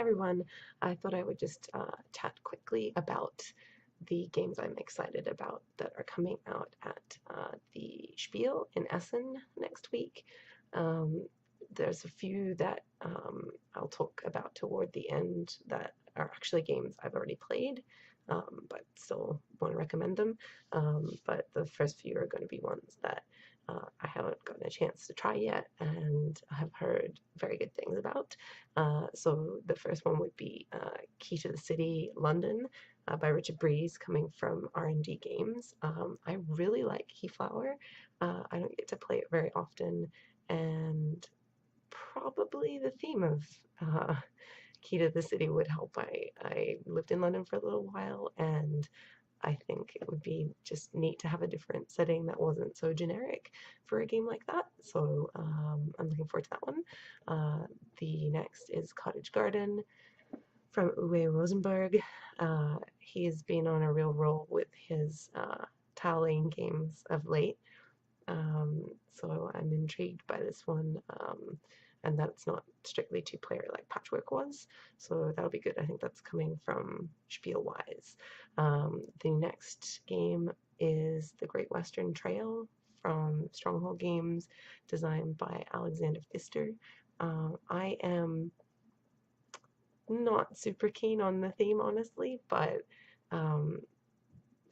everyone. I thought I would just chat quickly about the games I'm excited about that are coming out at the Spiel in Essen next week. Um, there's a few that I'll talk about toward the end that are actually games I've already played, but still want to recommend them. But the first few are going to be ones that I haven't gotten a chance to try yet and have heard very good things about. So the first one would be Key to the City, London, by Richard Breeze, coming from R&D Games. I really like Keyflower. I don't get to play it very often, and probably the theme of Key to the City would help. I lived in London for a little while, and I think it would be just neat to have a different setting that wasn't so generic for a game like that. So I'm looking forward to that one. The next is Cottage Garden from Uwe Rosenberg. He's been on a real roll with his tile laying games of late. So I'm intrigued by this one, and that's not strictly two-player like Patchwork was, so that'll be good. I think that's coming from Spielwise. The next game is The Great Western Trail from Stronghold Games, designed by Alexander Pfister. I am not super keen on the theme, honestly, but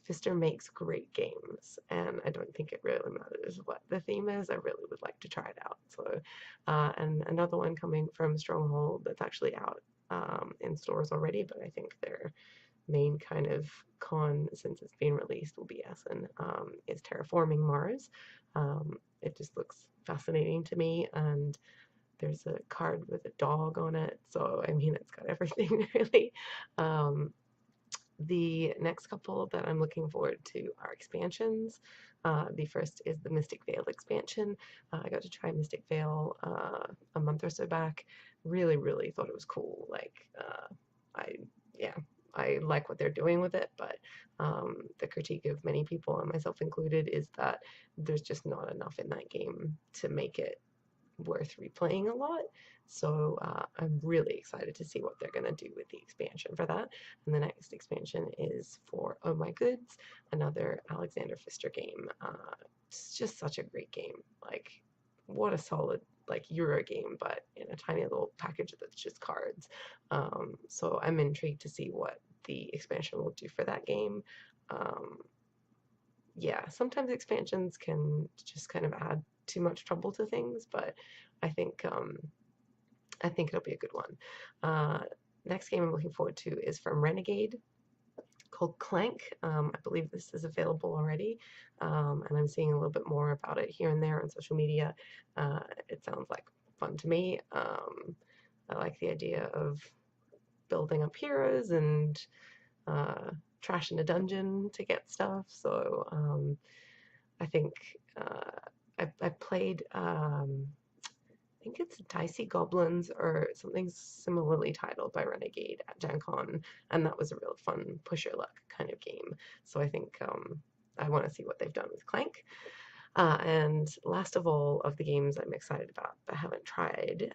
Pfister makes great games, and I don't think it really matters what the theme is. I really would like to try it out. So, and another one coming from Stronghold that's actually out in stores already, but I think their main kind of con since it's been released will be Essen, is Terraforming Mars. It just looks fascinating to me, and there's a card with a dog on it, so I mean, it's got everything really. The next couple that I'm looking forward to are expansions. The first is the Mystic Vale expansion. I got to try Mystic Vale a month or so back. Really, really thought it was cool. Like, I like what they're doing with it, but the critique of many people, and myself included, is that there's just not enough in that game to make it worth replaying a lot. So I'm really excited to see what they're going to do with the expansion for that. And the next expansion is for Oh My Goods, another Alexander Pfister game. It's just such a great game. Like, what a solid like Euro game, but in a tiny little package that's just cards. So I'm intrigued to see what the expansion will do for that game. Yeah, sometimes expansions can just kind of add too much trouble to things, but I think it'll be a good one. Next game I'm looking forward to is from Renegade, called Clank. I believe this is available already, and I'm seeing a little bit more about it here and there on social media. It sounds like fun to me. I like the idea of building up heroes and trashing a dungeon to get stuff. So I think I played, I think it's Dicey Goblins or something similarly titled by Renegade at Gen Con, and that was a real fun push your luck kind of game. So I think I want to see what they've done with Clank. And last of all of the games I'm excited about but haven't tried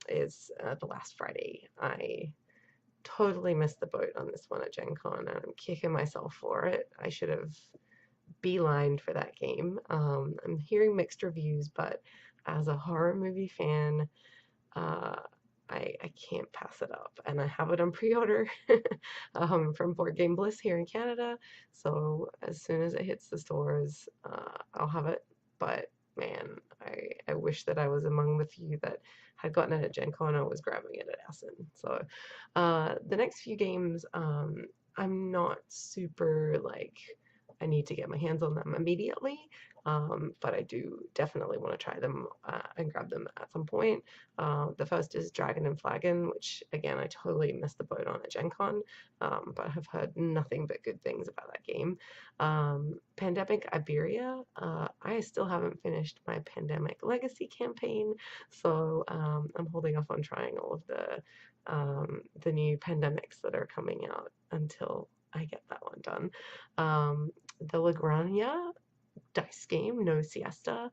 is The Last Friday. I totally missed the boat on this one at Gen Con, and I'm kicking myself for it. I should have beelined for that game. I'm hearing mixed reviews, but as a horror movie fan, I can't pass it up, and I have it on pre-order from Board Game Bliss here in Canada. So as soon as it hits the stores, I'll have it. But man, I wish that I was among the few that had gotten it at Gen Con and was grabbing it at Essen. So the next few games, I'm not super like I need to get my hands on them immediately, but I do definitely want to try them and grab them at some point. The first is Dragon and Flagon, which again I totally missed the boat on at Gen Con, but have heard nothing but good things about that game. Pandemic Iberia, I still haven't finished my Pandemic Legacy campaign, so I'm holding off on trying all of the new pandemics that are coming out until I get that one done. The Lagrangia dice game, no siesta.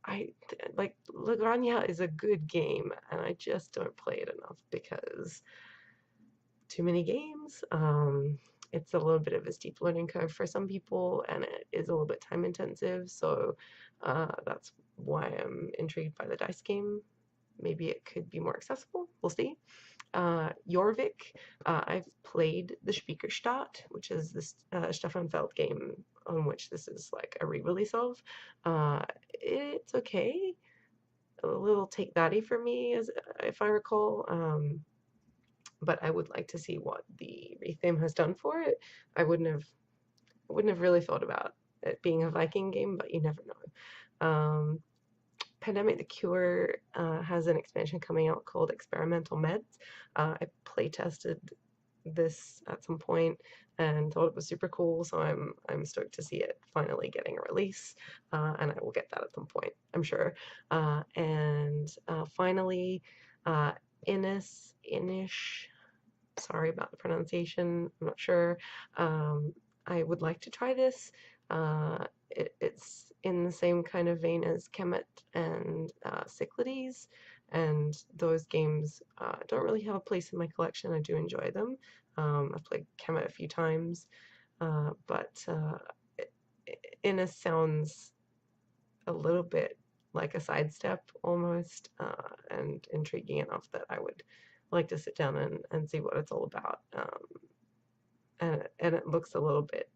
I like La Granja is a good game, and I just don't play it enough because too many games. It's a little bit of a steep learning curve for some people, and it is a little bit time intensive. So that's why I'm intrigued by the dice game. Maybe it could be more accessible. We'll see. Jorvik, I've played the Spiekerstadt, which is this Stefan Feld game on which this is like a re-release of. It's okay. A little take thatty for me, as if I recall. But I would like to see what the retheme has done for it. I wouldn't have really thought about it being a Viking game, but you never know. Pandemic the Cure has an expansion coming out called Experimental Meds. I play tested this at some point and thought it was super cool, so I'm stoked to see it finally getting a release, and I will get that at some point, I'm sure. And finally, Inish, sorry about the pronunciation, I'm not sure. I would like to try this. It's in the same kind of vein as Kemet and Cyclades, and those games don't really have a place in my collection. I do enjoy them. I've played Kemet a few times, but Innis sounds a little bit like a sidestep almost, and intriguing enough that I would like to sit down and see what it's all about. And it looks a little bit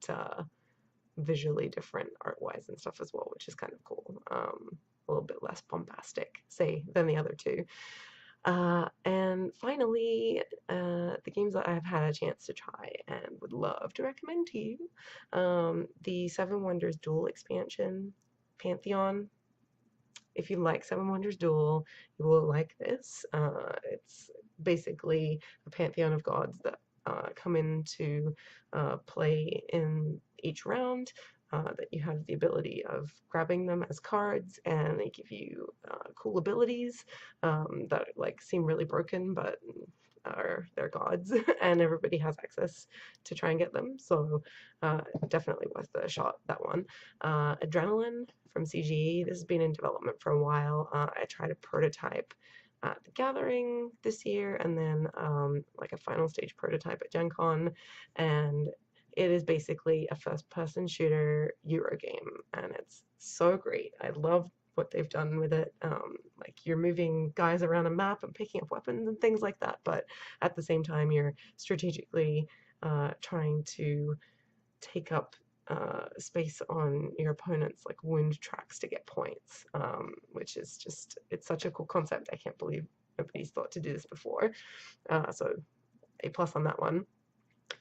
visually different art-wise and stuff as well, which is kind of cool. A little bit less bombastic, say, than the other two. And finally, the games that I've had a chance to try and would love to recommend to you. The Seven Wonders Duel expansion, Pantheon. If you like Seven Wonders Duel, you will like this. It's basically a pantheon of gods that come into play in each round. That you have the ability of grabbing them as cards, and they give you cool abilities that like seem really broken, but they're gods, and everybody has access to try and get them. So definitely worth the shot, that one. Adrenaline from CGE. This has been in development for a while. I tried a prototype at the Gathering this year, and then like a final stage prototype at Gen Con, and it is basically a first-person shooter Euro game, and it's so great. I love what they've done with it. Like you're moving guys around a map and picking up weapons and things like that, but at the same time you're strategically trying to take up space on your opponent's like wound tracks to get points, which is just, it's such a cool concept. I can't believe nobody's thought to do this before. So A+ on that one.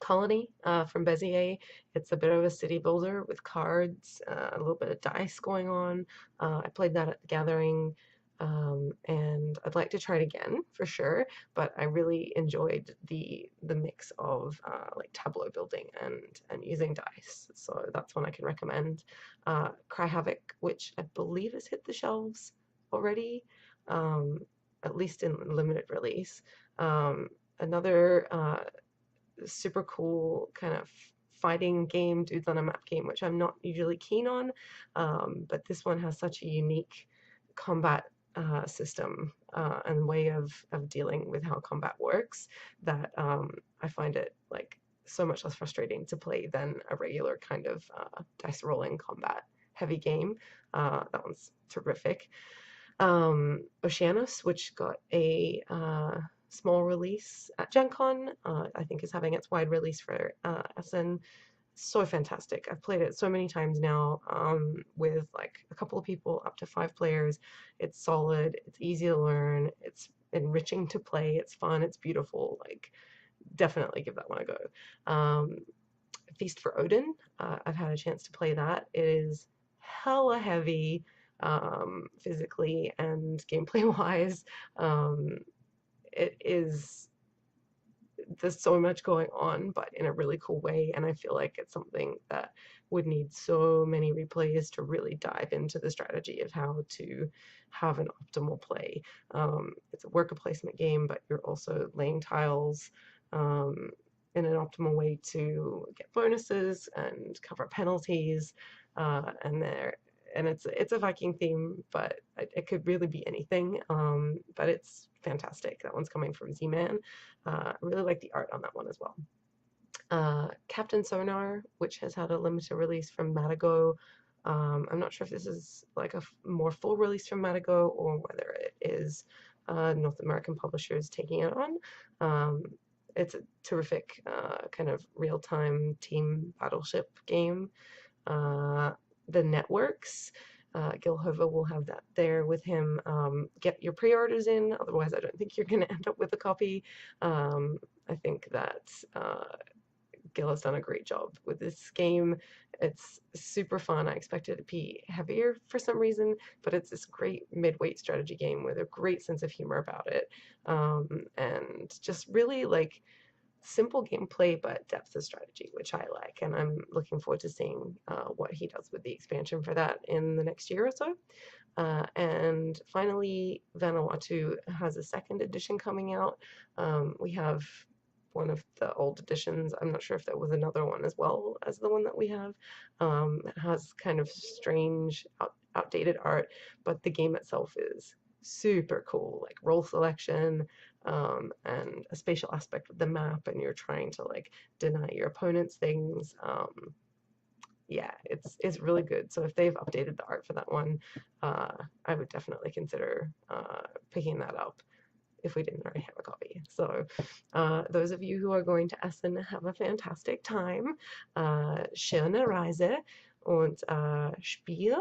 Colony from Bezier. It's a bit of a city builder with cards, a little bit of dice going on. I played that at the Gathering, and I'd like to try it again for sure, but I really enjoyed the mix of like tableau building and using dice, so that's one I can recommend. Cry Havoc, which I believe has hit the shelves already, at least in limited release. Another super cool kind of fighting game, dudes on a map game, which I'm not usually keen on, but this one has such a unique combat system and way of dealing with how combat works that I find it like so much less frustrating to play than a regular kind of dice rolling combat heavy game. That one's terrific. Oceanus, which got a small release at Gen Con, I think is having its wide release for Essen. So fantastic. I've played it so many times now, with like a couple of people, up to 5 players. It's solid, it's easy to learn, it's enriching to play, it's fun, it's beautiful. Like, definitely give that one a go. Feast for Odin, I've had a chance to play that. It is hella heavy, physically and gameplay wise. It is, there's so much going on, but in a really cool way, and I feel like it's something that would need so many replays to really dive into the strategy of how to have an optimal play. It's a worker placement game, but you're also laying tiles in an optimal way to get bonuses and cover penalties. and it's a Viking theme, but it could really be anything. But it's fantastic. That one's coming from Z-Man. I really like the art on that one as well. Captain Sonar, which has had a limited release from Matago. I'm not sure if this is like a more full release from Matago or whether it is North American publishers taking it on. It's a terrific kind of real-time team battleship game. The networks, Gil Hova will have that there with him. Get your pre-orders in, otherwise I don't think you're going to end up with a copy. I think that Gil has done a great job with this game. It's super fun. I expected it to be heavier for some reason, but it's this great mid-weight strategy game with a great sense of humor about it, and just really like simple gameplay but depth of strategy, which I like, and I'm looking forward to seeing what he does with the expansion for that in the next year or so. And finally, Vanuatu has a second edition coming out. We have one of the old editions. I'm not sure if there was another one as well as the one that we have. It has kind of strange, outdated art, but the game itself is super cool, like role selection, and a spatial aspect of the map, and you're trying to like deny your opponents things. Yeah, it's really good. So if they've updated the art for that one, I would definitely consider picking that up if we didn't already have a copy. So those of you who are going to Essen, have a fantastic time. Schöne Reise und Spiel.